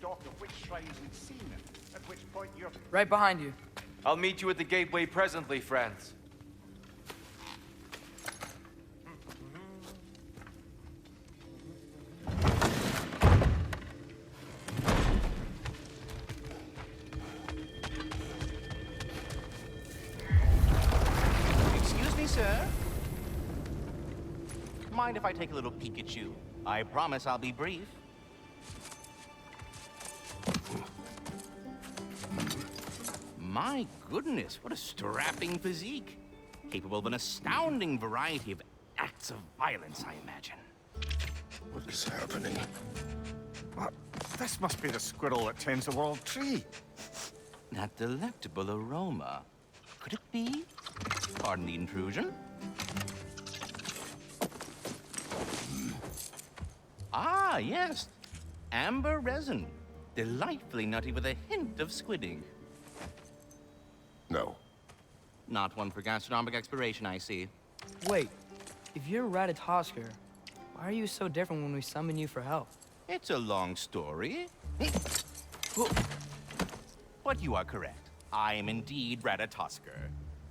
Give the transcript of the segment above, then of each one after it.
stock of which shrines we'd seen, at which point you're... Right behind you. I'll meet you at the gateway presently, friends. Excuse me, sir. Mind if I take a little peek at you? I promise I'll be brief. My goodness, what a strapping physique. Capable of an astounding variety of acts of violence, I imagine. What is happening? What? This must be the squirrel that tends the world tree. That delectable aroma. Could it be? Pardon the intrusion. Ah, yes. Amber resin. Delightfully nutty with a hint of squid ink. No. Not one for gastronomic exploration, I see. Wait, if you're Ratatosker, why are you so different when we summon you for help? It's a long story. But you are correct. I am indeed Ratatosker.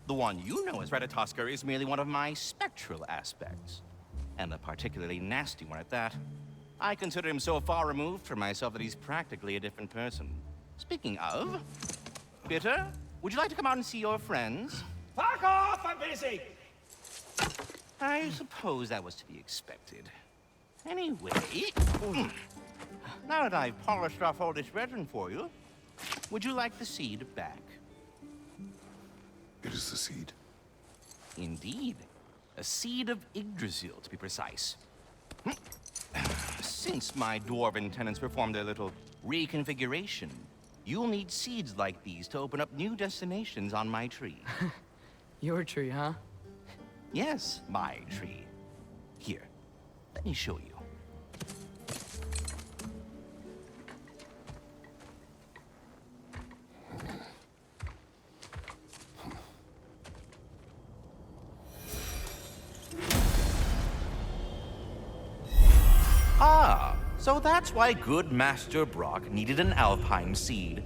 The one you know as Ratatosker is merely one of my spectral aspects. And a particularly nasty one at that. I consider him so far removed from myself that he's practically a different person. Speaking of, Bitter, would you like to come out and see your friends? Fuck off! I'm busy! I suppose that was to be expected. Anyway, now that I've polished off all this resin for you, would you like the seed back? It is the seed. Indeed. A seed of Yggdrasil, to be precise. Since my dwarven tenants performed their little reconfiguration, you'll need seeds like these to open up new destinations on my tree. Your tree, huh? Yes, my tree. Here, let me show you. Ah, so that's why good Master Brock needed an Alpine seed.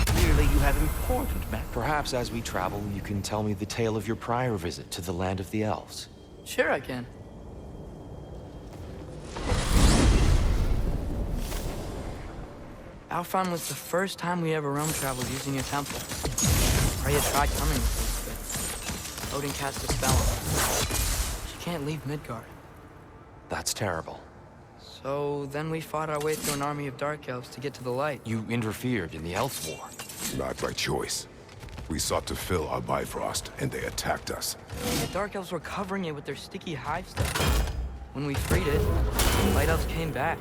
Clearly you have important matters. Perhaps as we travel, you can tell me the tale of your prior visit to the land of the elves. Sure I can. Alfheim was the first time we ever roam traveled using your temple. Freya tried coming with us, but Odin cast a spell on her. She can't leave Midgard. That's terrible. So then we fought our way through an army of dark elves to get to the light. You interfered in the elf war. Not by choice. We sought to fill our Bifrost, and they attacked us. The dark elves were covering it with their sticky hive stuff. When we freed it, the light elves came back.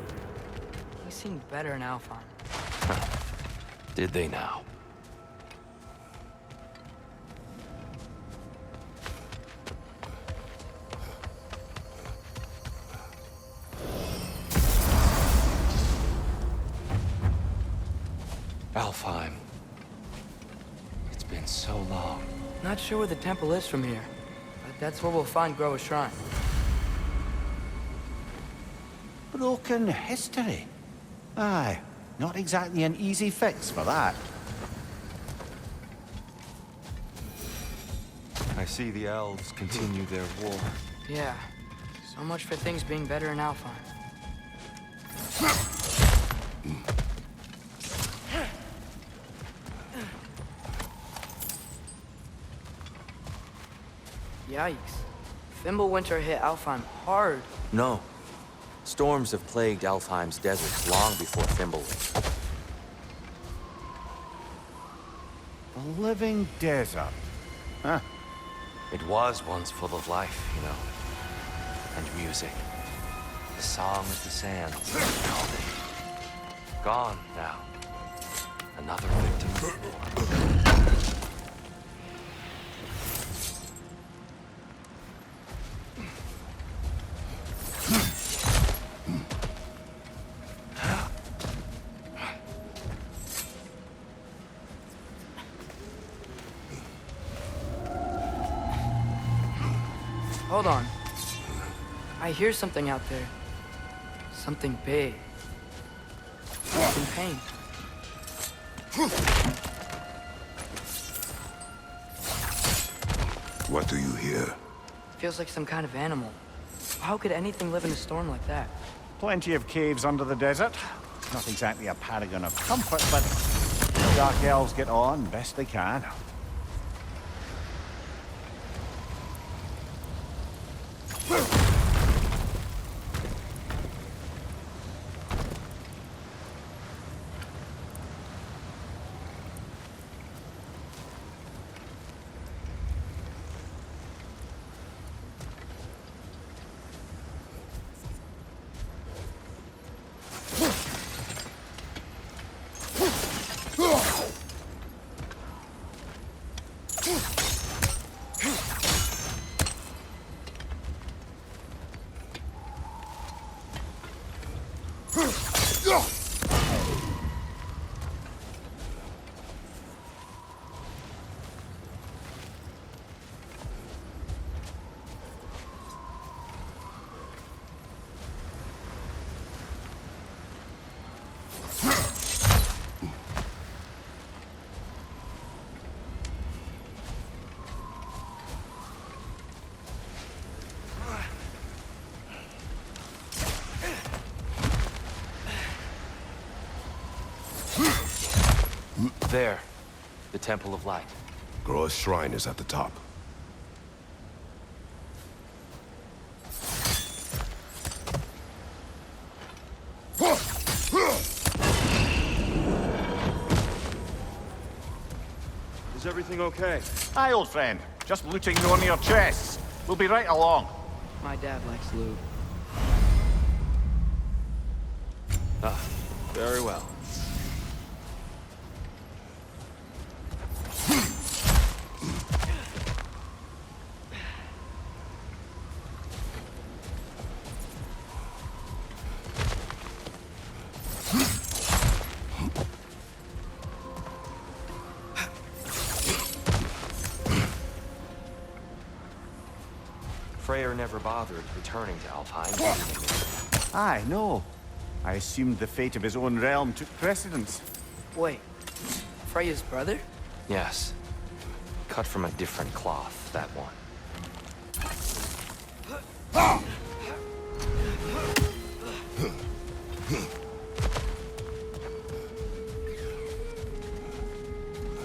They seemed better in Alfheim. Did they now? Alfheim. It's been so long. Not sure where the temple is from here, but that's where we'll find Groa's shrine. Broken history. Aye, not exactly an easy fix for that. I see the elves continue their war. Yeah, so much for things being better in Alfheim. Yikes. Fimbulwinter hit Alfheim hard. No. Storms have plagued Alfheim's deserts long before Fimbulwinter. The living desert. Huh. It was once full of life, you know. And music. The song of the sands. Gone now. Another victim of war. Hold on. I hear something out there. Something big. It's in pain. What do you hear? Feels like some kind of animal. How could anything live in a storm like that? Plenty of caves under the desert. Not exactly a paragon of comfort, but the Dark Elves get on best they can. There. The Temple of Light. Groa's shrine is at the top. Is everything okay? Hi, old friend. Just looting one of your chests. We'll be right along. My dad likes loot. Ah, very well. Freyr never bothered returning to Alfheim, did he? Aye, no. I assumed the fate of his own realm took precedence. Wait, Freya's brother? Yes. Cut from a different cloth, that one.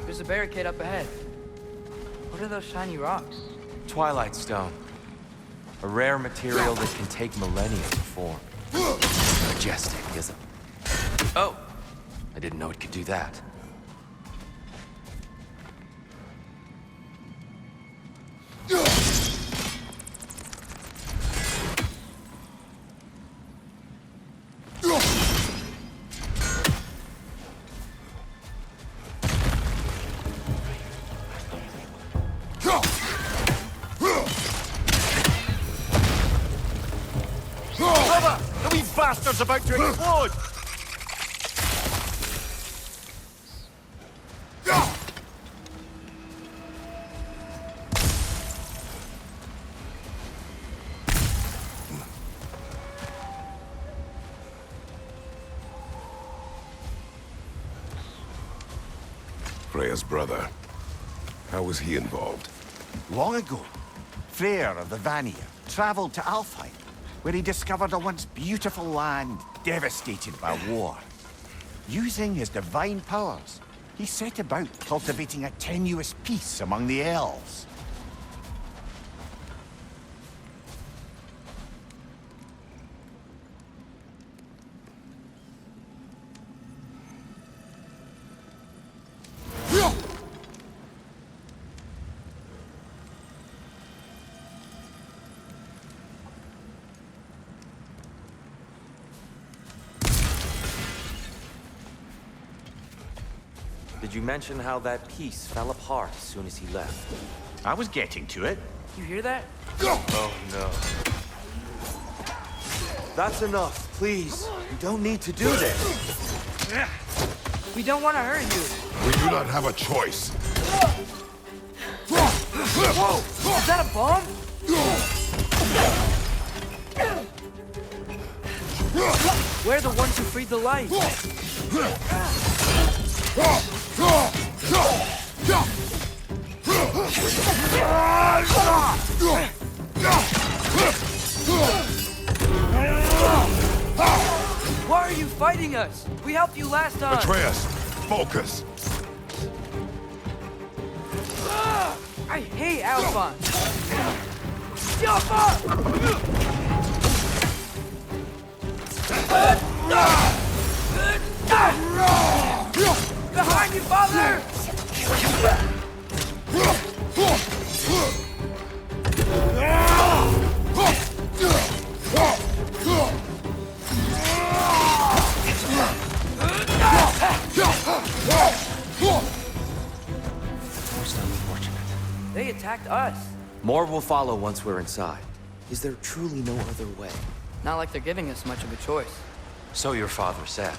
There's a barricade up ahead. What are those shiny rocks? Twilight Stone. A rare material that can take millennia to form. Majestic, isn't it? Oh! I didn't know it could do that. The wee bastard's about to explode! Freya's brother. How was he involved? Long ago, Freyr of the Vanir traveled to Alfheim, where he discovered a once beautiful land devastated by war. Using his divine powers, he set about cultivating a tenuous peace among the elves. Did you mention how that piece fell apart as soon as he left? I was getting to it. You hear that? Oh no. That's enough, please. You don't need to do this. We don't want to hurt you. We do not have a choice. Whoa! Is that a bomb? We're the ones who freed the light. Why are you fighting us? We helped you last time. Atreus, focus. I hate Alphon. Jump up! Behind you, father! Most unfortunate. They attacked us. More will follow once we're inside. Is there truly no other way? Not like they're giving us much of a choice. So your father said.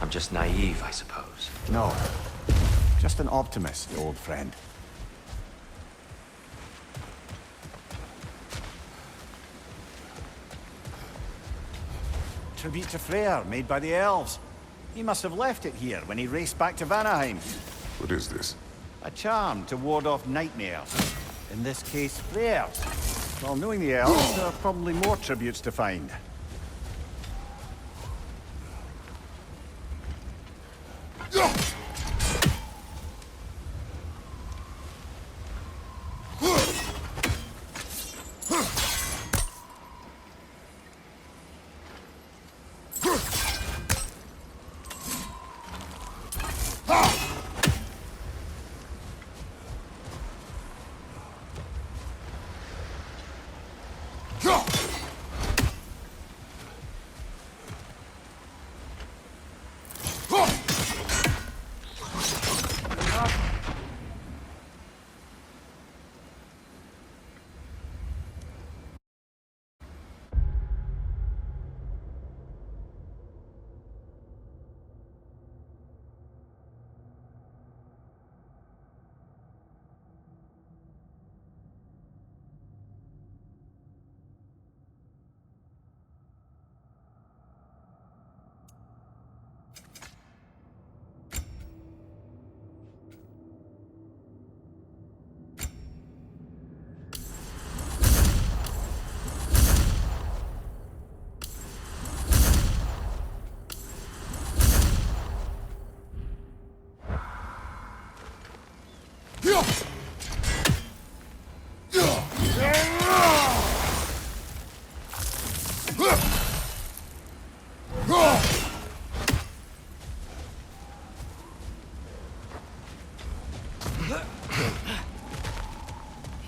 I'm just naive, I suppose. No. Just an optimist, old friend. Tribute to Freyr, made by the elves. He must have left it here when he raced back to Vanaheim. What is this? A charm to ward off nightmares. In this case, Freyr's. Well, knowing the elves, there are probably more tributes to find.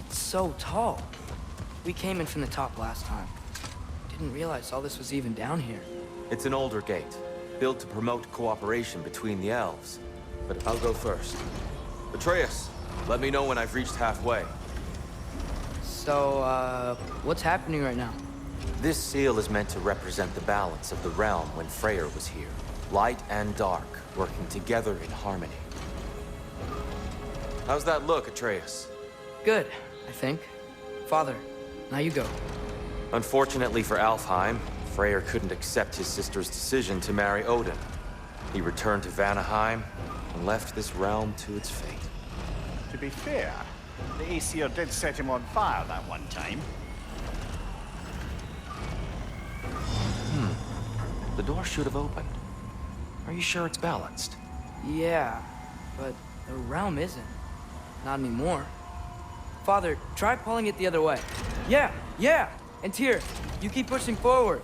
It's so tall. We came in from the top last time. Didn't realize all this was even down here. It's an older gate, built to promote cooperation between the elves. But I'll go first. Atreus, let me know when I've reached halfway. So, what's happening right now? This seal is meant to represent the balance of the realm when Freyr was here. Light and dark, working together in harmony. How's that look, Atreus? Good, I think. Father, now you go. Unfortunately for Alfheim, Freyr couldn't accept his sister's decision to marry Odin. He returned to Vanaheim and left this realm to its fate. To be fair, the Aesir did set him on fire that one time. The door should have opened. Are you sure it's balanced? Yeah, but the realm isn't. Not anymore. Father, try pulling it the other way. Yeah! And Tyr, you keep pushing forward.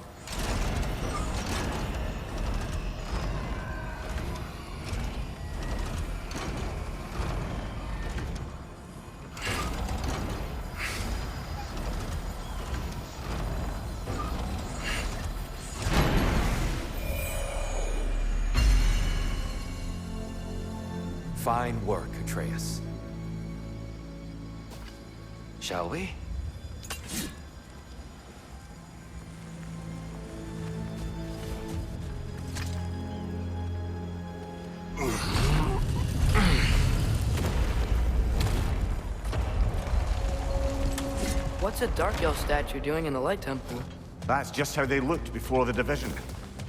Fine work, Atreus. Shall we? What's a Dark Elf statue doing in the Light Temple? That's just how they looked before the division.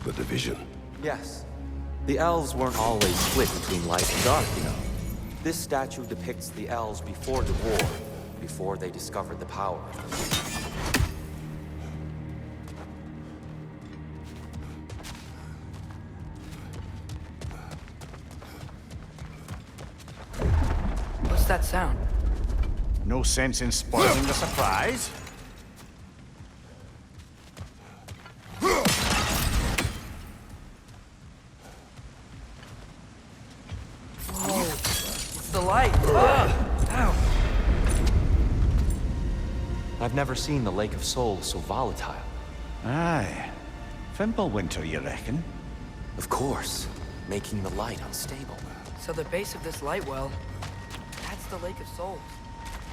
The division. Yes. The elves weren't always split between light and dark, you know. This statue depicts the elves before the war, before they discovered the power of them. What's that sound? No sense in spoiling the surprise. It's the light. Ow. I've never seen the Lake of Souls so volatile. Aye. Fimbulwinter, you reckon? Of course, making the light unstable. So the base of this light well, that's the Lake of Souls.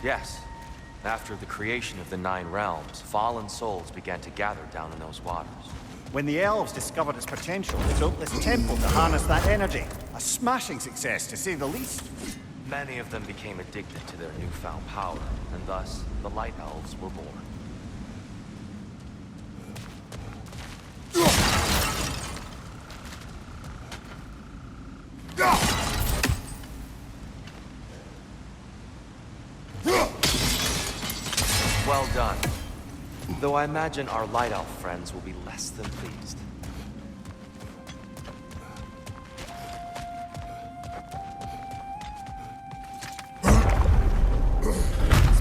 Yes. After the creation of the Nine Realms, fallen souls began to gather down in those waters. When the elves discovered its potential, they built this temple to harness that energy. A smashing success, to say the least. Many of them became addicted to their newfound power, and thus, the Light Elves were born. Well done. Though I imagine our Light Elf friends will be less than pleased.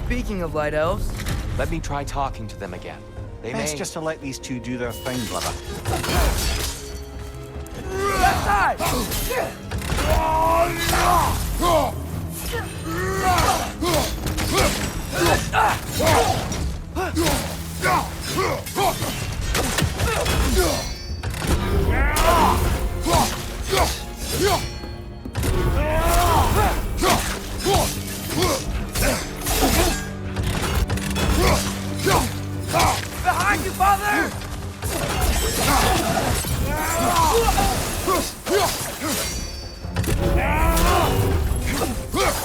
Speaking of light elves, Let me try talking to them again. They Best may... just to let these two do their thing, brother. behind you, father!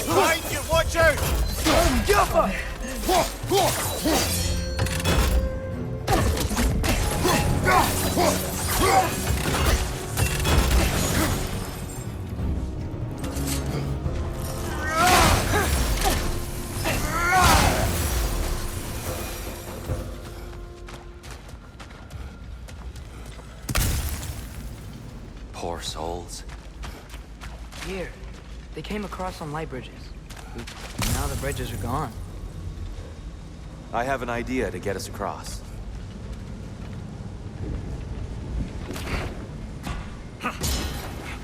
Behind you, watch out! Jumper! Poor souls. Here, they came across on light bridges. Now the bridges are gone. I have an idea to get us across.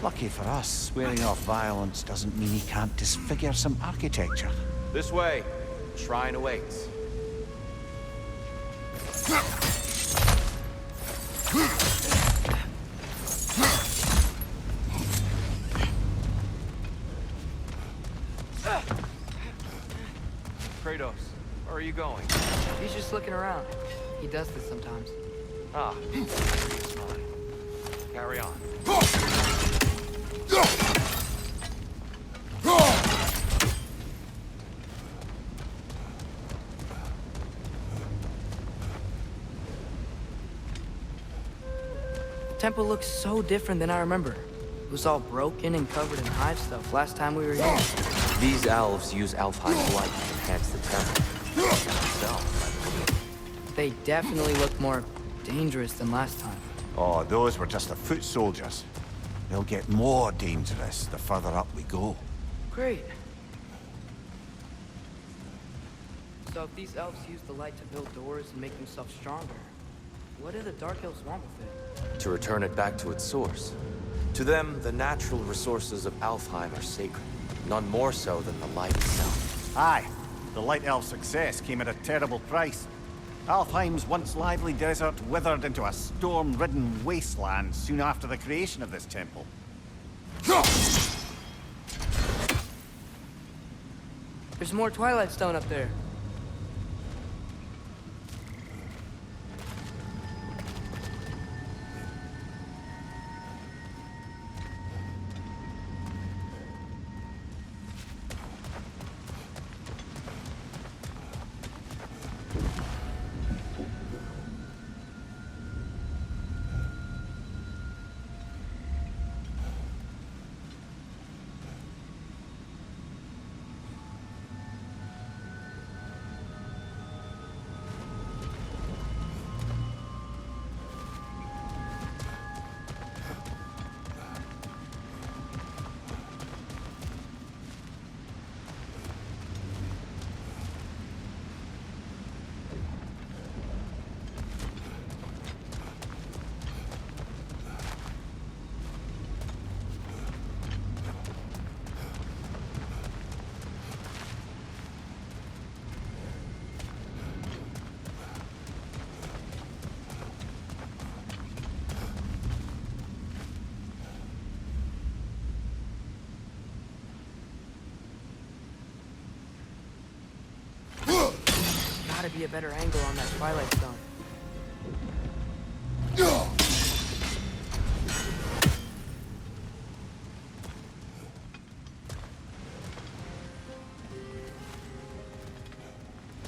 Lucky for us, swearing off violence doesn't mean he can't disfigure some architecture. This way. Shrine awaits. Kratos, where are you going? He's just looking around. He does this sometimes. Ah, he's fine. Carry on. The temple looks so different than I remember. It was all broken and covered in hive stuff last time we were here. These elves use Alpine light to enhance the temple. They definitely look more dangerous than last time. Oh, those were just the foot soldiers. They'll get more dangerous the further up we go. Great. So if these elves use the light to build doors and make themselves stronger, what do the Dark Elves want with it? To return it back to its source. To them, the natural resources of Alfheim are sacred. None more so than the light itself. Aye, the Light Elf's success came at a terrible price. Alfheim's once lively desert withered into a storm-ridden wasteland soon after the creation of this temple. There's more Twilight Stone up there. gotta be a better angle on that Twilight Stone.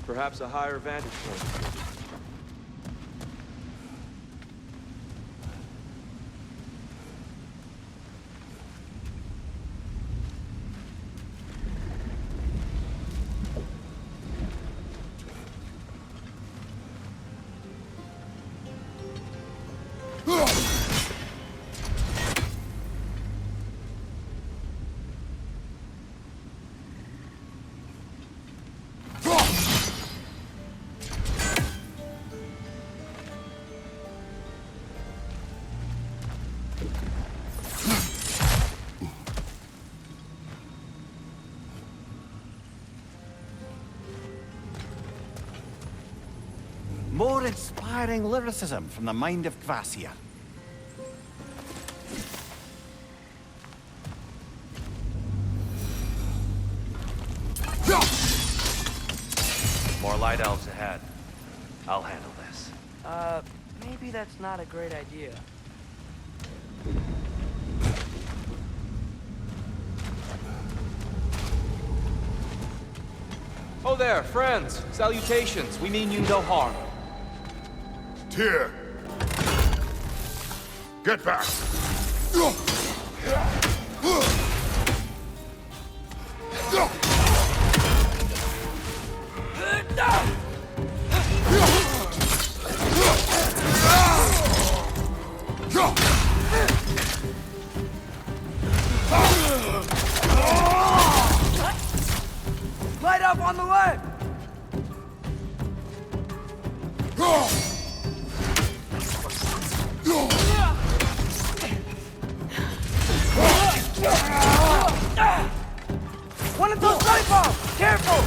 Perhaps a higher vantage point. More inspiring lyricism from the mind of Kvasir. More light elves ahead. I'll handle this. Maybe that's not a great idea. Oh there, friends. Salutations. We mean you no harm. Tyr! Get back! Light up on the left! One of those light bulbs! Careful!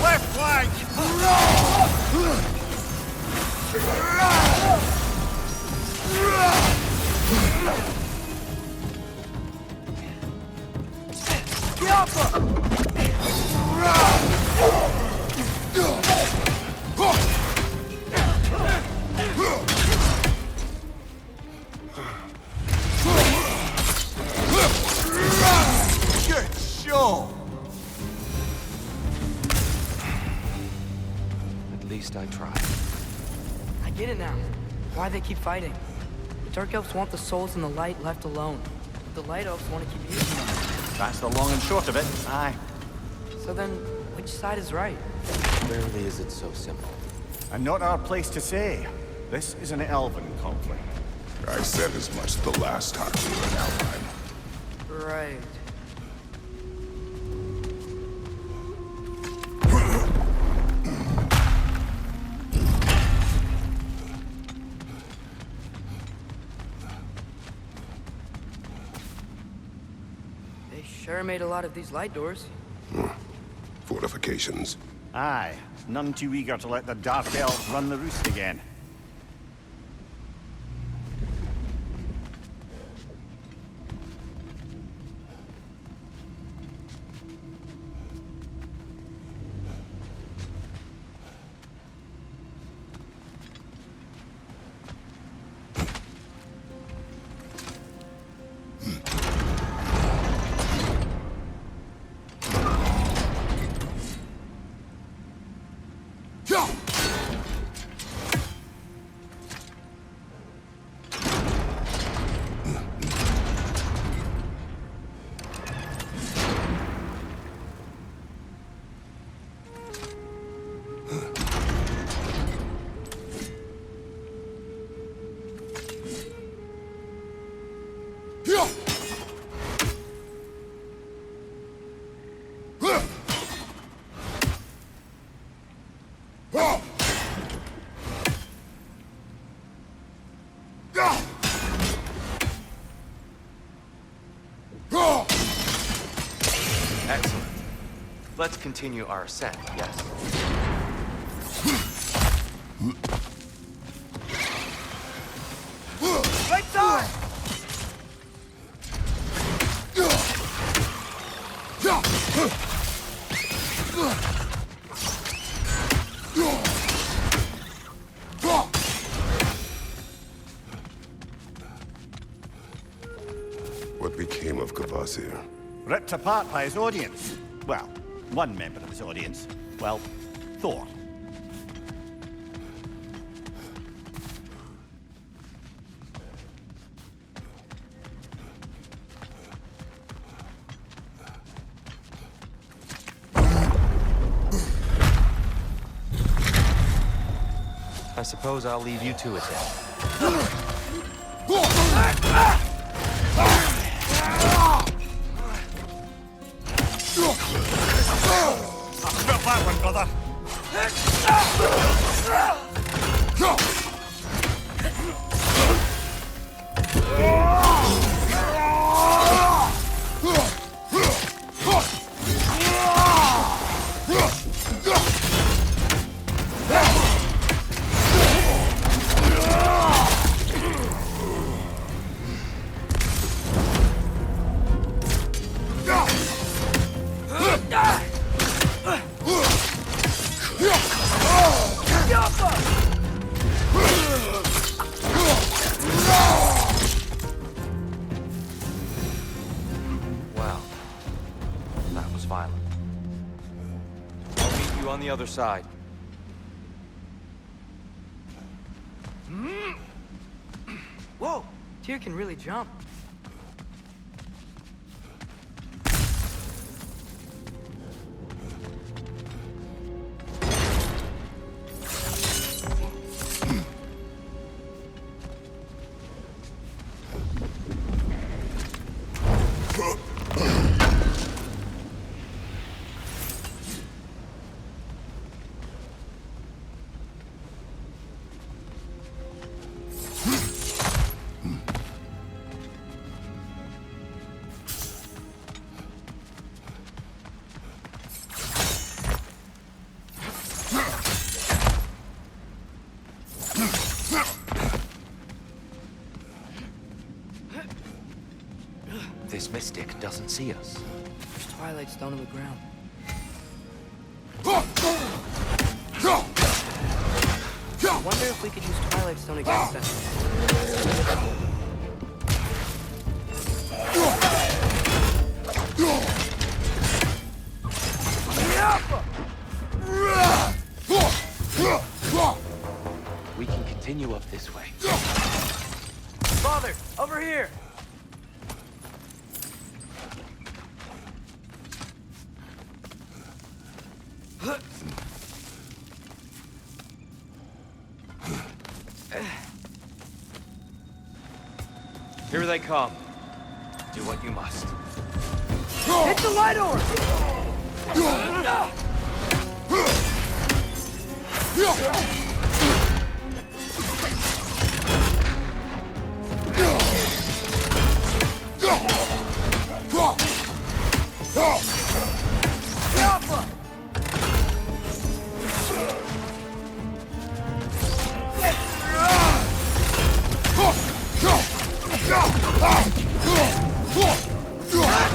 Left flank! Good show! why they keep fighting. The Dark Elves want the souls in the light left alone. But the Light Elves want to keep using them. That's the long and short of it. Aye. So then, which side is right? Rarely is it so simple. And not our place to say. This is an elven conflict. I said as much the last time we were in Alpine. Right. They sure made a lot of these light doors. Fortifications. Aye. None too eager to let the Dark Elves run the roost again. Excellent. Let's continue our ascent, yes? Right side! What became of Kvasir? Ripped apart by his audience. Well, one member of his audience. Well, Thor. I suppose I'll leave you to it then. Felt that one, brother. Wow. That was violent. I'll meet you on the other side. Whoa! Tyr can really jump. This mystic doesn't see us. There's Twilight Stone on the ground. I wonder if we could use Twilight Stone against them. We can continue up this way. Father, over here! Here they come. Do what you must. Hit the light orb!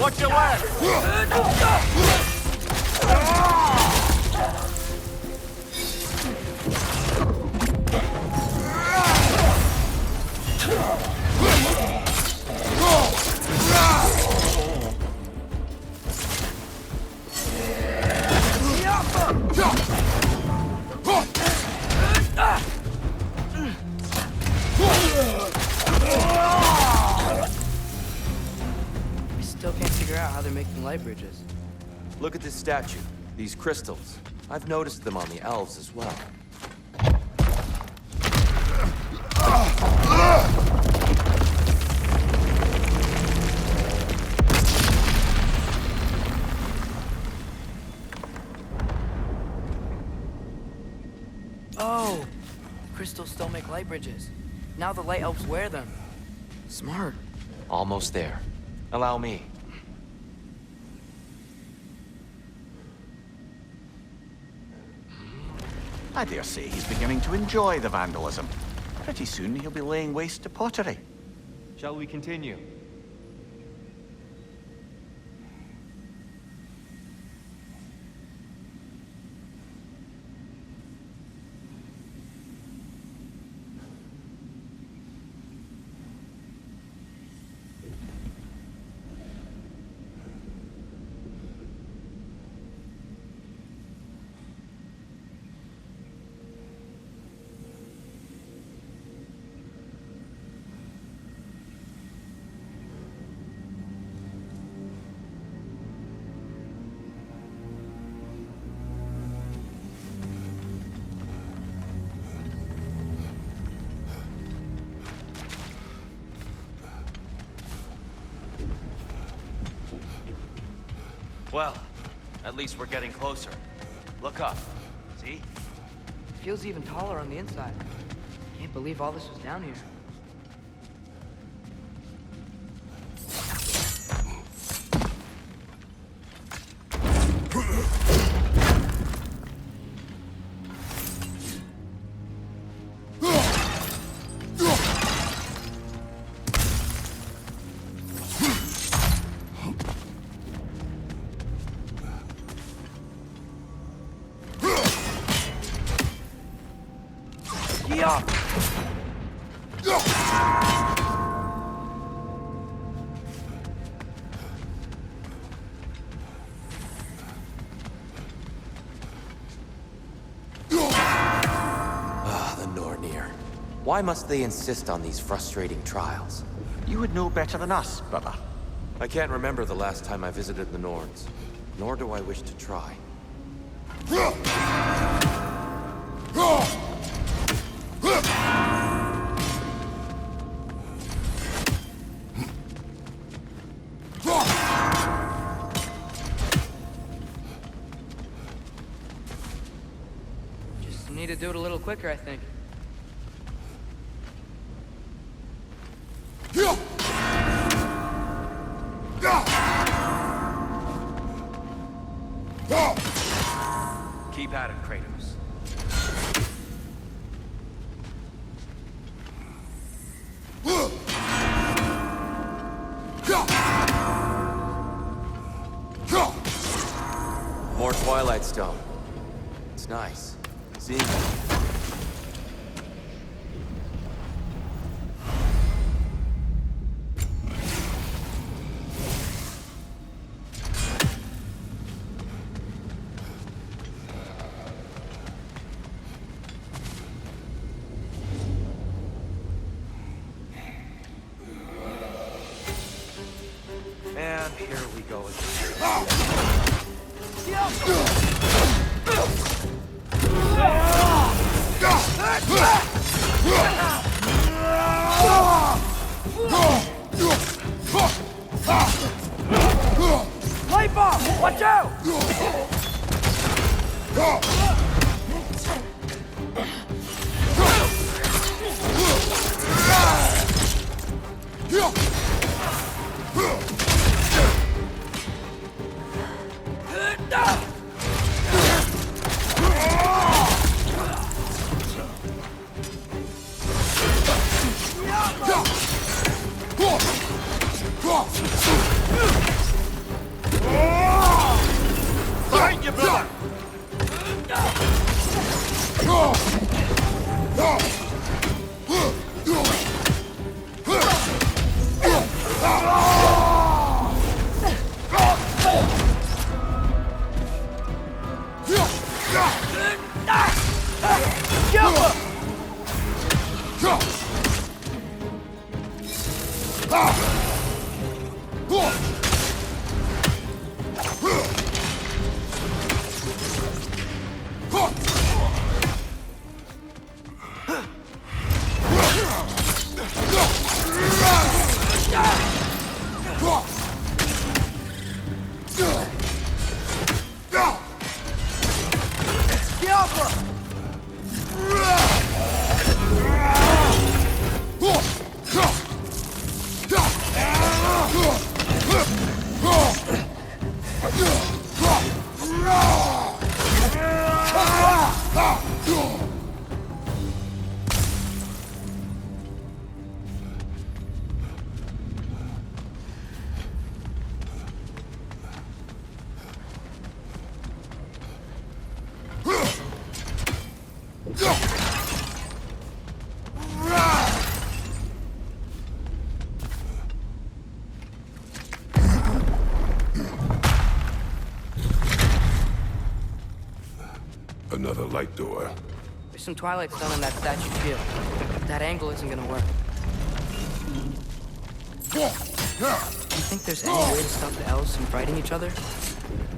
Watch your left! I still can't figure out how they're making light bridges. Look at this statue, these crystals. I've noticed them on the elves as well. Oh! Crystals still make light bridges. Now the light elves wear them. Smart. Almost there. Allow me. I dare say he's beginning to enjoy the vandalism. Pretty soon he'll be laying waste to pottery. Shall we continue? Well, at least we're getting closer. Look up. See? Feels even taller on the inside. Can't believe all this was down here. Why must they insist on these frustrating trials? You would know better than us, brother. I can't remember the last time I visited the Norns, nor do I wish to try. Just need to do it a little quicker, I think. Keep at it, Kratos. More Twilight Stone. It's nice. Seeing it. And here we go again. Light bomb! Watch out! Behind you, brother! Another light door. There's some Twilight Stone on that statue shield. That angle isn't gonna work. Do you think there's any way to stop the elves from fighting each other?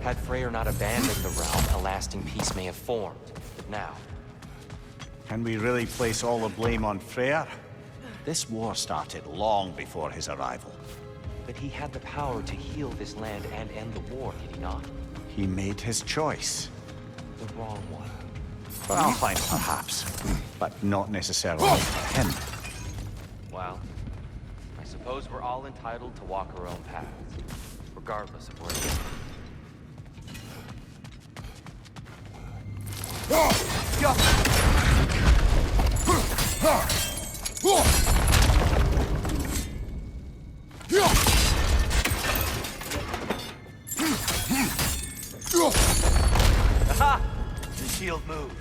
Had Freyr not abandoned the realm, a lasting peace may have formed. But now, Can we really place all the blame on Freyr? This war started long before his arrival. but he had the power to heal this land and end the war, did he not? He made his choice. The wrong one. For Alpine, perhaps, but not necessarily for him. Well, I suppose we're all entitled to walk our own paths, regardless of where it is. Aha! The shield moved.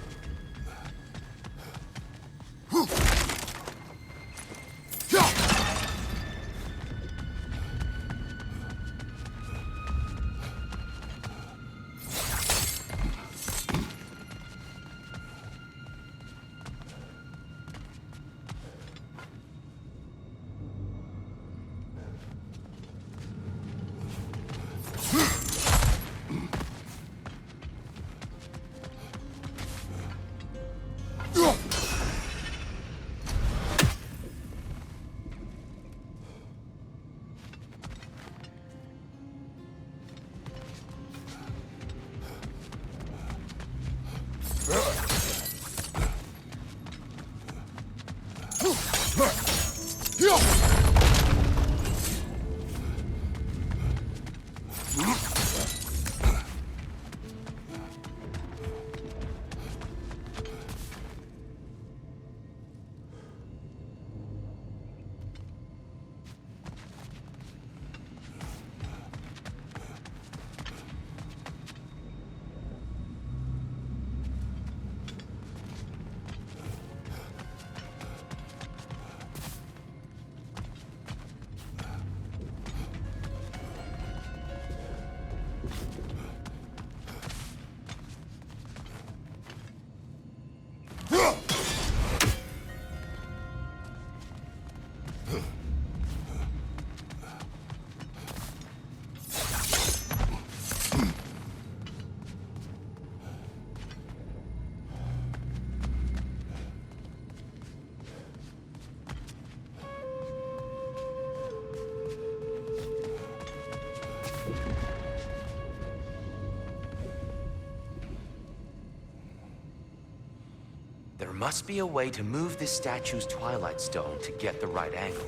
must be a way to move this statue's Twilight Stone to get the right angle.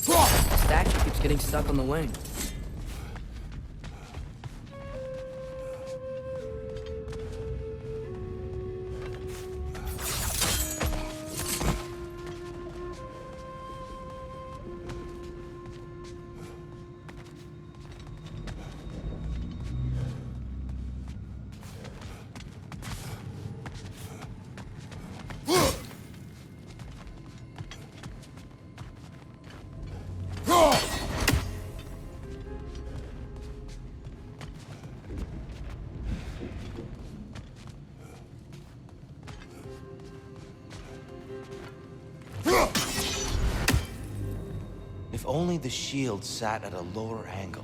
The statue keeps getting stuck on the wing. If only the shield sat at a lower angle.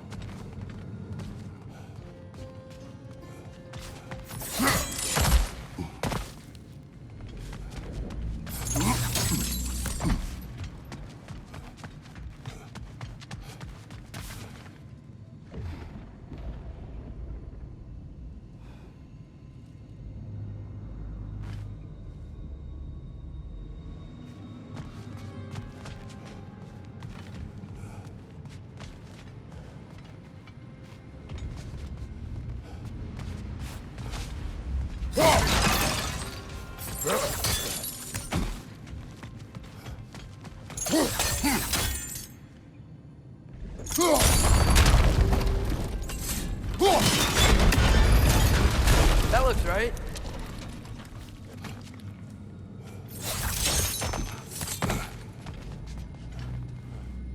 That looks right.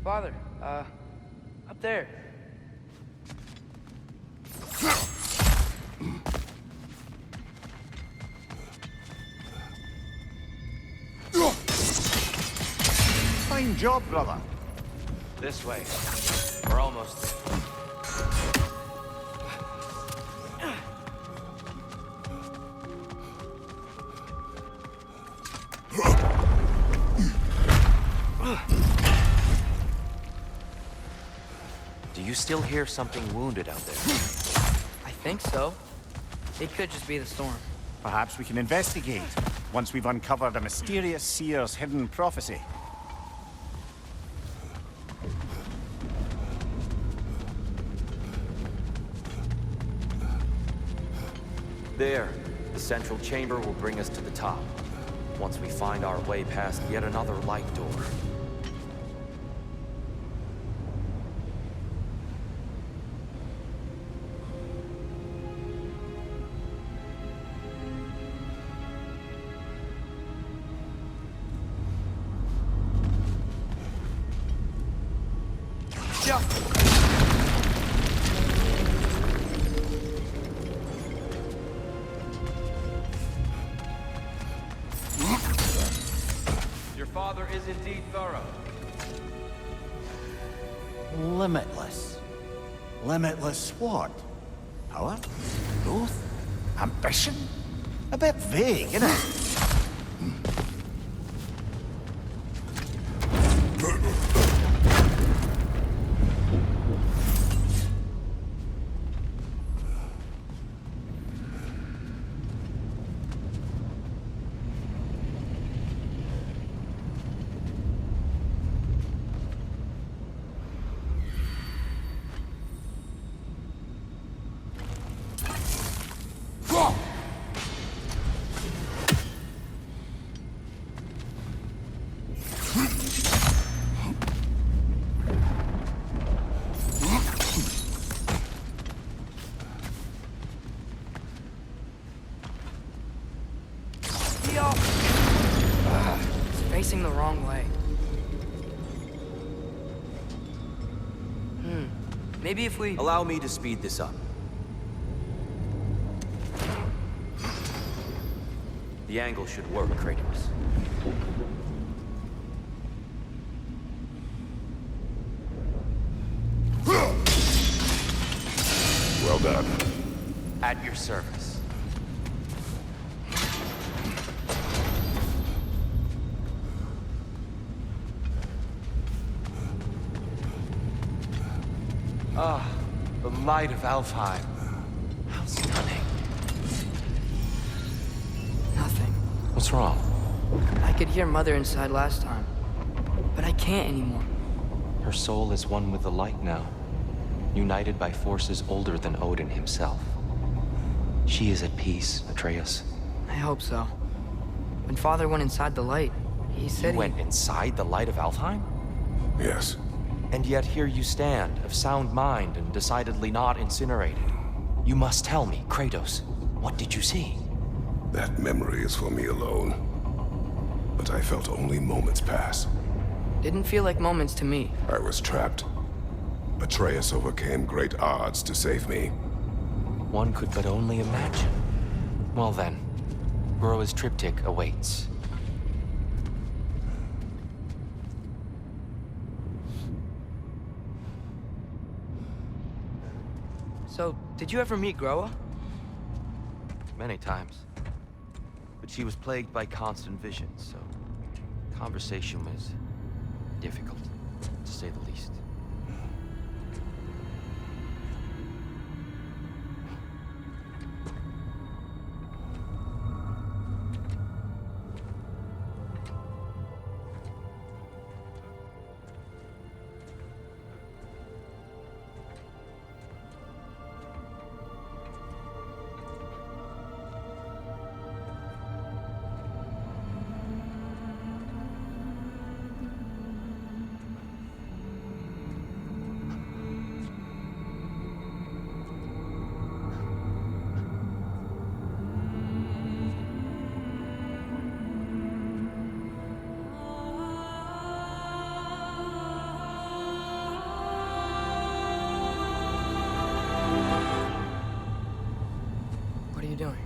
Father, up there. Fine job, brother. This way. We're almost there. Do you still hear something wounded out there? I think so. It could just be the storm. Perhaps we can investigate, once we've uncovered a mysterious seer's hidden prophecy. There. The central chamber will bring us to the top. Once we find our way past yet another light door. Your father is indeed thorough. Limitless. Limitless what? Power? Growth? Ambition? A bit vague, isn't it? It's facing the wrong way. Maybe if we... Allow me to speed this up. The angle should work, Kratos. Well done. At your service. Ah, the light of Alfheim. What's wrong? I could hear Mother inside last time, but I can't anymore. Her soul is one with the light now, united by forces older than Odin himself. She is at peace, Atreus. I hope so. When Father went inside the light, he said You went inside the light of Alfheim? Yes. And yet here you stand, of sound mind and decidedly not incinerated. You must tell me, Kratos, what did you see? That memory is for me alone. But I felt only moments pass. Didn't feel like moments to me. I was trapped. Atreus overcame great odds to save me. One could but only imagine. Well then, Groa's triptych awaits. So, did you ever meet Groa? Many times. But she was plagued by constant visions, so conversation was difficult, to say the least. What are you doing?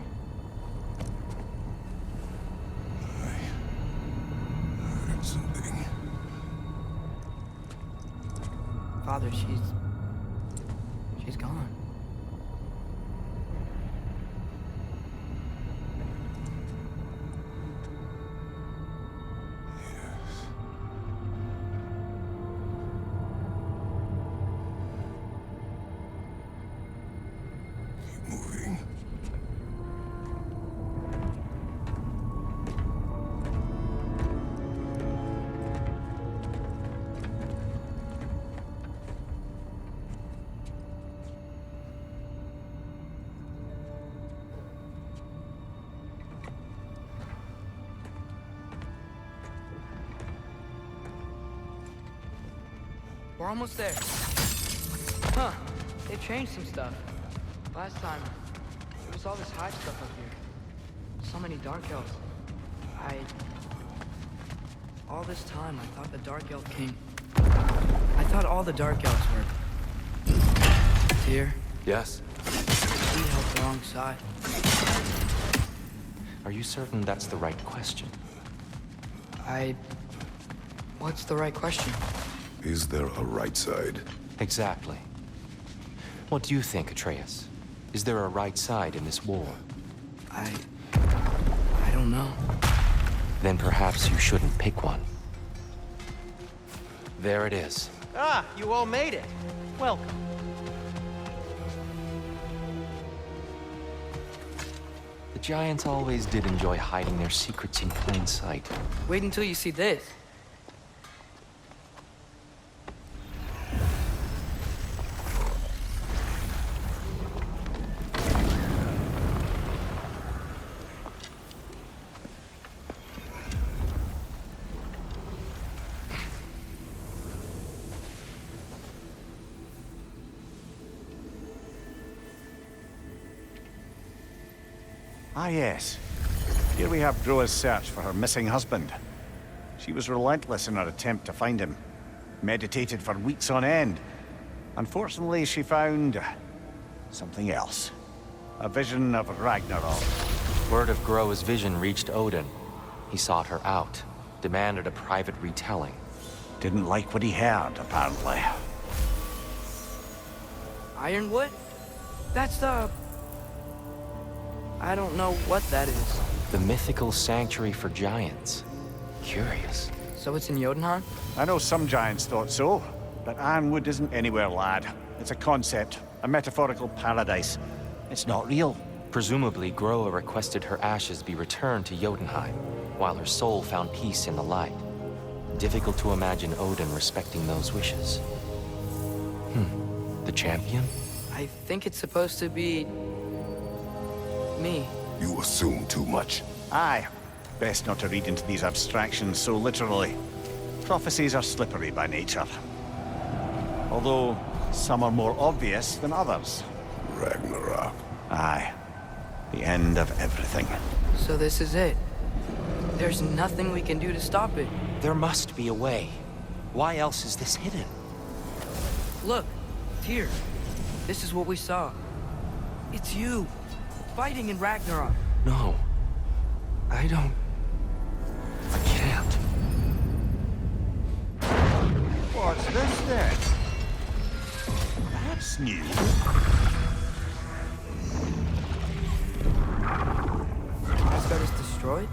I heard something. Father, she's gone. Keep moving. We're almost there. Huh. They've changed some stuff. Last time, there was all this high stuff up here. So many Dark Elves. All this time, I thought the Dark Elf King... I thought all the Dark Elves were... Tyr, Yes? we helped the wrong side. Are you certain that's the right question? What's the right question? Is there a right side? Exactly. What do you think, Atreus? Is there a right side in this war? I don't know. Then perhaps you shouldn't pick one. There it is. Ah, you all made it. Welcome. The giants always did enjoy hiding their secrets in plain sight. Wait until you see this. Ah, yes. Here we have Groa's search for her missing husband. She was relentless in her attempt to find him. Meditated for weeks on end. Unfortunately, she found... something else. A vision of Ragnarok. Word of Groa's vision reached Odin. He sought her out, demanded a private retelling. Didn't like what he heard, apparently. Ironwood? That's the... I don't know what that is. The mythical sanctuary for giants. Curious. So it's in Jotunheim? I know some giants thought so, but Ironwood isn't anywhere, lad. It's a concept, a metaphorical paradise. It's not real. Presumably, Groa requested her ashes be returned to Jotunheim, while her soul found peace in the light. Difficult to imagine Odin respecting those wishes. The champion? I think it's supposed to be... me. You assume too much. Aye. Best not to read into these abstractions so literally. Prophecies are slippery by nature. Although, some are more obvious than others. Ragnarok. Aye. The end of everything. So this is it. There's nothing we can do to stop it. There must be a way. Why else is this hidden? Look, Tyr. This is what we saw. It's you, fighting in Ragnarok. No. I don't... I can't. What's this then? That's new. Asgard is destroyed?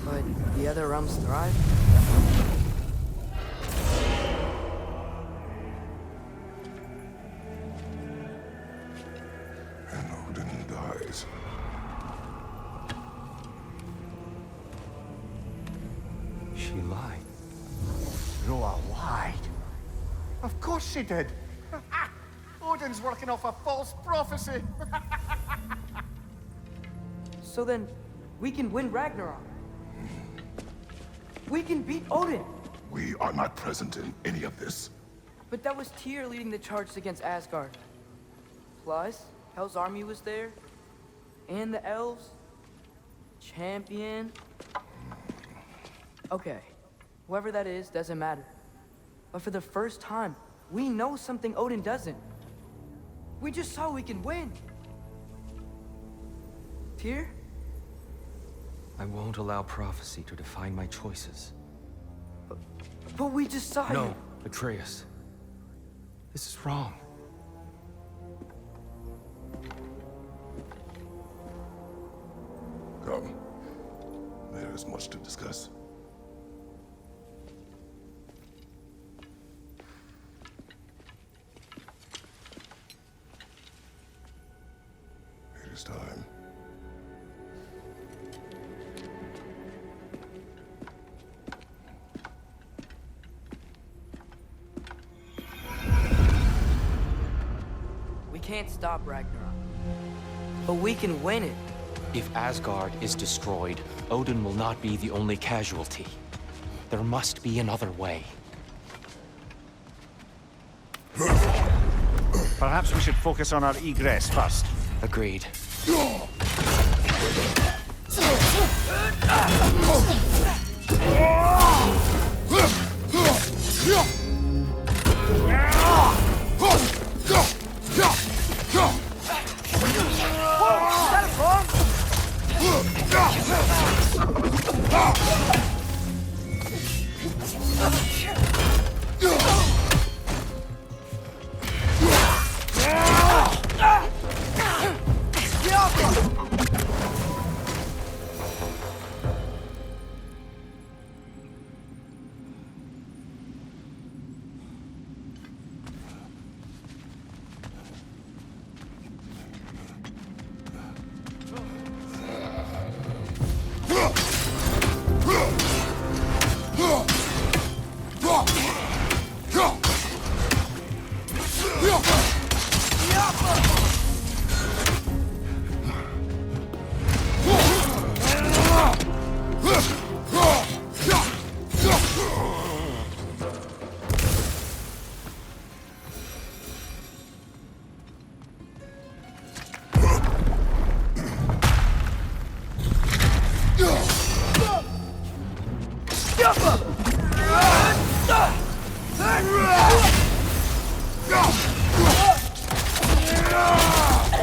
But the other realms thrive? And Odin dies. She lied. Groa lied. Of course she did. Odin's working off a false prophecy. So then, we can win Ragnarok. We can beat Odin. We are not present in any of this. But that was Tyr leading the charge against Asgard. Plus, Hel's army was there. And the elves. Champion. Okay, whoever that is doesn't matter. But for the first time, we know something Odin doesn't. We just saw we can win. Tyr? I won't allow prophecy to define my choices. But we just saw you. No, Atreus. This is wrong. Come. There is much to discuss. It is time. We can't stop Ragnarok. But we can win it. If Asgard is destroyed, Odin will not be the only casualty. There must be another way. Perhaps we should focus on our egress first. Agreed.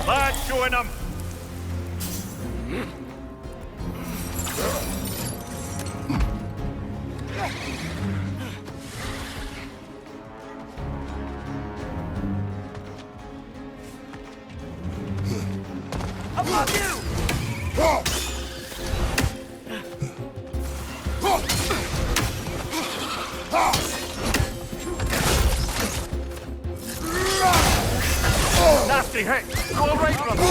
Let's join them. Above you! Steady, hey! Go all right, brother!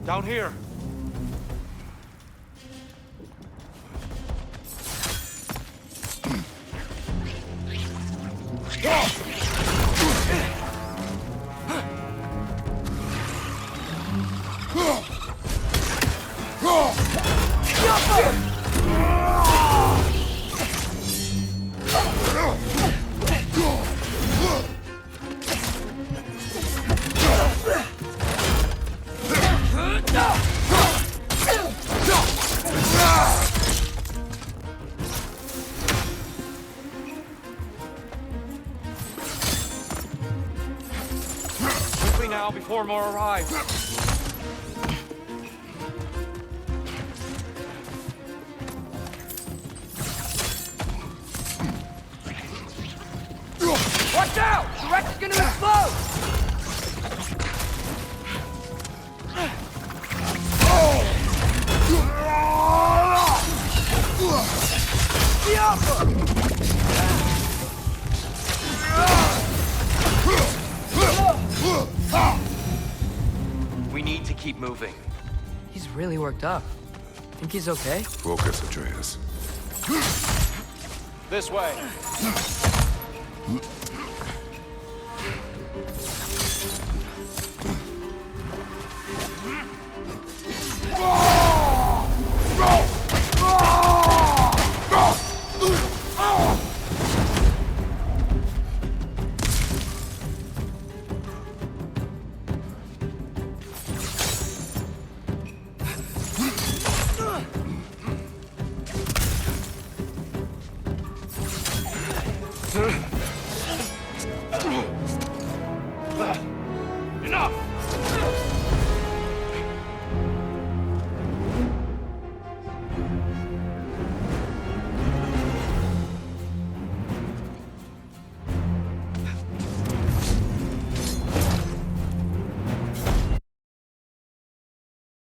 Down here. Quickly now, before more arrive. Watch out! The wreck's gonna explode! We need to keep moving. He's really worked up. Think he's okay? Focus, Atreus. This way.